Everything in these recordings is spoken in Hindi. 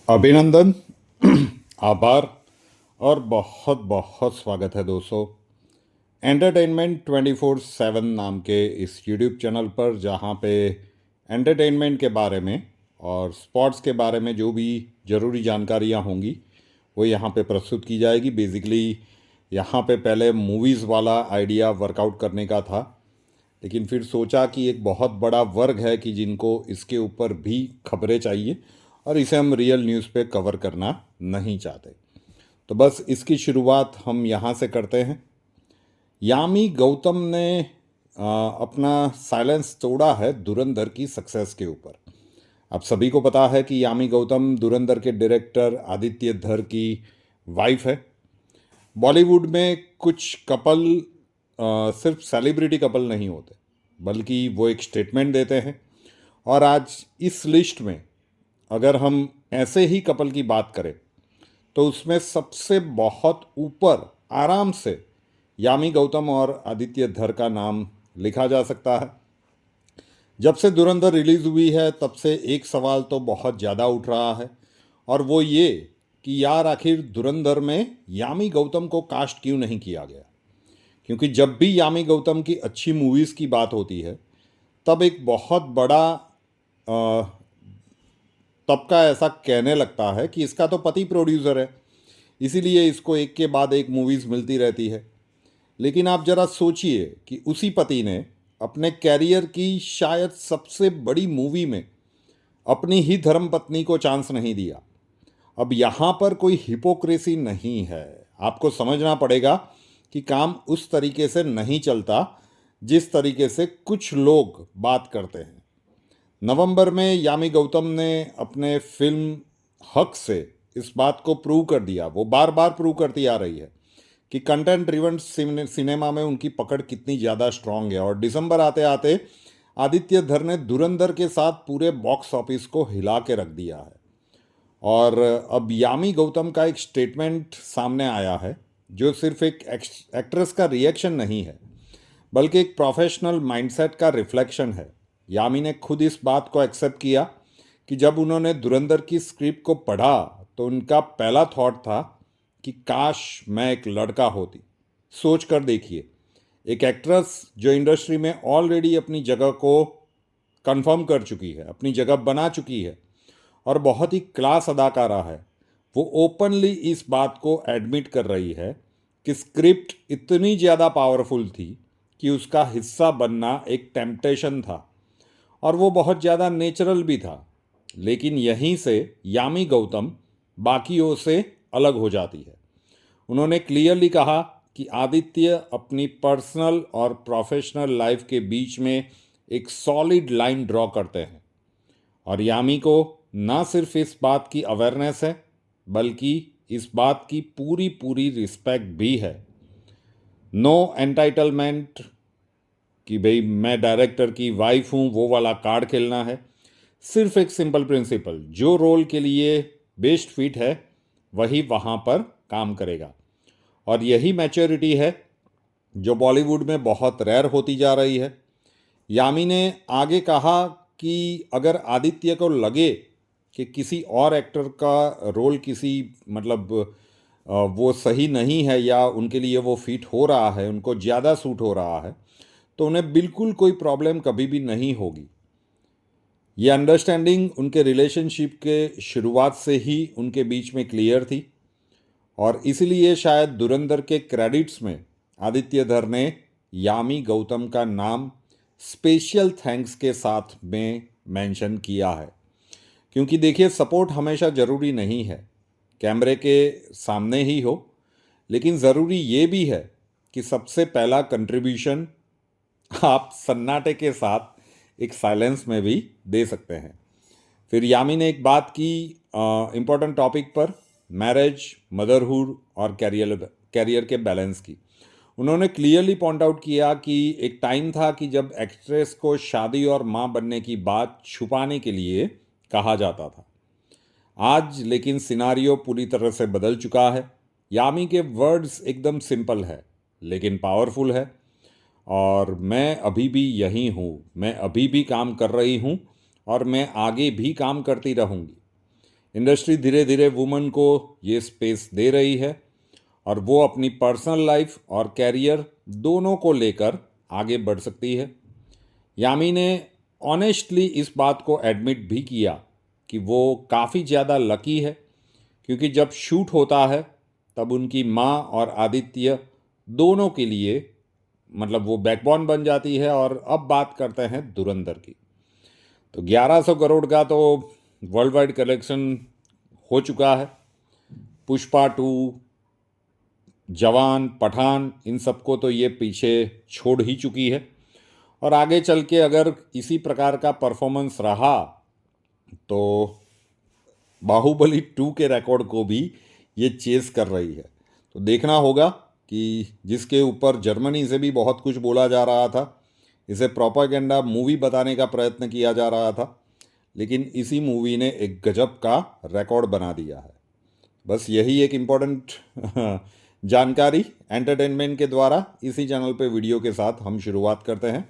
अभिनंदन। आभार और बहुत बहुत स्वागत है दोस्तों एंटरटेनमेंट 24/7 नाम के इस यूट्यूब चैनल पर, जहाँ पे एंटरटेनमेंट के बारे में और स्पोर्ट्स के बारे में जो भी ज़रूरी जानकारियाँ होंगी वो यहाँ पे प्रस्तुत की जाएगी। बेसिकली यहाँ पे पहले मूवीज़ वाला आइडिया वर्कआउट करने का था, लेकिन फिर सोचा कि एक बहुत बड़ा वर्ग है कि जिनको इसके ऊपर भी खबरें चाहिए और इसे हम रियल न्यूज़ पे कवर करना नहीं चाहते। तो बस इसकी शुरुआत हम यहाँ से करते हैं। यामी गौतम ने अपना साइलेंस तोड़ा है धुरंधर की सक्सेस के ऊपर। आप सभी को पता है कि यामी गौतम धुरंधर के डायरेक्टर आदित्य धर की वाइफ है। बॉलीवुड में कुछ कपल सिर्फ सेलिब्रिटी कपल नहीं होते, बल्कि वो एक स्टेटमेंट देते हैं। और आज इस लिस्ट में अगर हम ऐसे ही कपल की बात करें तो उसमें सबसे बहुत ऊपर आराम से यामी गौतम और आदित्य धर का नाम लिखा जा सकता है। जब से धुरंधर रिलीज हुई है तब से एक सवाल तो बहुत ज़्यादा उठ रहा है, और वो ये कि यार आखिर धुरंधर में यामी गौतम को कास्ट क्यों नहीं किया गया। क्योंकि जब भी यामी गौतम की अच्छी मूवीज़ की बात होती है तब एक बहुत बड़ा तबका ऐसा कहने लगता है कि इसका तो पति प्रोड्यूसर है, इसीलिए इसको एक के बाद एक मूवीज़ मिलती रहती है। लेकिन आप ज़रा सोचिए कि उसी पति ने अपने कैरियर की शायद सबसे बड़ी मूवी में अपनी ही धर्मपत्नी को चांस नहीं दिया। अब यहाँ पर कोई हिपोक्रेसी नहीं है, आपको समझना पड़ेगा कि काम उस तरीके से नहीं चलता जिस तरीके से कुछ लोग बात करते हैं। नवंबर में यामी गौतम ने अपने फिल्म हक से इस बात को प्रूव कर दिया, वो बार बार प्रूव करती आ रही है कि कंटेंट ड्रिवन सिनेमा में उनकी पकड़ कितनी ज़्यादा स्ट्रांग है। और दिसंबर आते आते आदित्य धर ने धुरंधर के साथ पूरे बॉक्स ऑफिस को हिला के रख दिया है। और अब यामी गौतम का एक स्टेटमेंट सामने आया है जो सिर्फ एक एक्ट्रेस का रिएक्शन नहीं है, बल्कि एक प्रोफेशनल माइंडसेट का रिफ्लेक्शन है। यामी ने खुद इस बात को एक्सेप्ट किया कि जब उन्होंने धुरंधर की स्क्रिप्ट को पढ़ा तो उनका पहला थॉट था कि काश मैं एक लड़का होती। सोच कर देखिए, एक एक्ट्रेस जो इंडस्ट्री में ऑलरेडी अपनी जगह को कंफर्म कर चुकी है, अपनी जगह बना चुकी है और बहुत ही क्लास अदाकारा है, वो ओपनली इस बात को एडमिट कर रही है कि स्क्रिप्ट इतनी ज़्यादा पावरफुल थी कि उसका हिस्सा बनना एक टेम्पटेशन था और वो बहुत ज़्यादा नेचुरल भी था। लेकिन यहीं से यामी गौतम बाकियों से अलग हो जाती है। उन्होंने क्लियरली कहा कि आदित्य अपनी पर्सनल और प्रोफेशनल लाइफ के बीच में एक सॉलिड लाइन ड्रॉ करते हैं, और यामी को ना सिर्फ इस बात की अवेयरनेस है बल्कि इस बात की पूरी पूरी रिस्पेक्ट भी है। नो एंटाइटलमेंट कि भाई मैं डायरेक्टर की वाइफ हूँ वो वाला कार्ड खेलना है। सिर्फ एक सिंपल प्रिंसिपल, जो रोल के लिए बेस्ट फिट है वही वहाँ पर काम करेगा। और यही मैच्योरिटी है जो बॉलीवुड में बहुत रेयर होती जा रही है। यामी ने आगे कहा कि अगर आदित्य को लगे कि किसी और एक्टर का रोल किसी वो सही नहीं है या उनके लिए वो फिट हो रहा है, उनको ज़्यादा सूट हो रहा है, तो उन्हें बिल्कुल कोई प्रॉब्लम कभी भी नहीं होगी। ये अंडरस्टैंडिंग उनके रिलेशनशिप के शुरुआत से ही उनके बीच में क्लियर थी, और इसलिए शायद धुरंधर के क्रेडिट्स में आदित्य धर ने यामी गौतम का नाम स्पेशल थैंक्स के साथ में मेंशन किया है। क्योंकि देखिए, सपोर्ट हमेशा ज़रूरी नहीं है कैमरे के सामने ही हो, लेकिन ज़रूरी ये भी है कि सबसे पहला कंट्रीब्यूशन आप सन्नाटे के साथ एक साइलेंस में भी दे सकते हैं। फिर यामी ने एक बात की इम्पोर्टेंट टॉपिक पर, मैरिज, मदरहुड और कैरियर के बैलेंस की। उन्होंने क्लियरली पॉइंट आउट किया कि एक टाइम था कि जब एक्ट्रेस को शादी और माँ बनने की बात छुपाने के लिए कहा जाता था। आज लेकिन सिनारियो पूरी तरह से बदल चुका है। यामी के वर्ड्स एकदम सिंपल है लेकिन पावरफुल है, और मैं अभी भी यही हूँ, मैं अभी भी काम कर रही हूँ और मैं आगे भी काम करती रहूँगी। इंडस्ट्री धीरे धीरे वुमन को ये स्पेस दे रही है और वो अपनी पर्सनल लाइफ और कैरियर दोनों को लेकर आगे बढ़ सकती है। यामी ने ऑनेस्टली इस बात को एडमिट भी किया कि वो काफ़ी ज़्यादा लकी है, क्योंकि जब शूट होता है तब उनकी माँ और आदित्य दोनों के लिए मतलब वो बैकबोन बन जाती है। और अब बात करते हैं धुरंधर की। तो 1100 करोड़ का तो वर्ल्ड वाइड कलेक्शन हो चुका है। पुष्पा 2, जवान, पठान, इन सबको तो ये पीछे छोड़ ही चुकी है। और आगे चल के अगर इसी प्रकार का परफॉर्मेंस रहा तो बाहुबली 2 के रिकॉर्ड को भी ये चेस कर रही है। तो देखना होगा कि जिसके ऊपर जर्मनी से भी बहुत कुछ बोला जा रहा था, इसे प्रोपेगेंडा मूवी बताने का प्रयत्न किया जा रहा था, लेकिन इसी मूवी ने एक गजब का रिकॉर्ड बना दिया है। बस यही एक इम्पोर्टेंट जानकारी एंटरटेनमेंट के द्वारा इसी चैनल पे वीडियो के साथ हम शुरुआत करते हैं।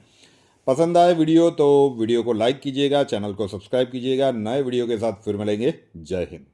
पसंद आए वीडियो तो वीडियो को लाइक कीजिएगा, चैनल को सब्सक्राइब कीजिएगा। नए वीडियो के साथ फिर मिलेंगे। जय हिंद।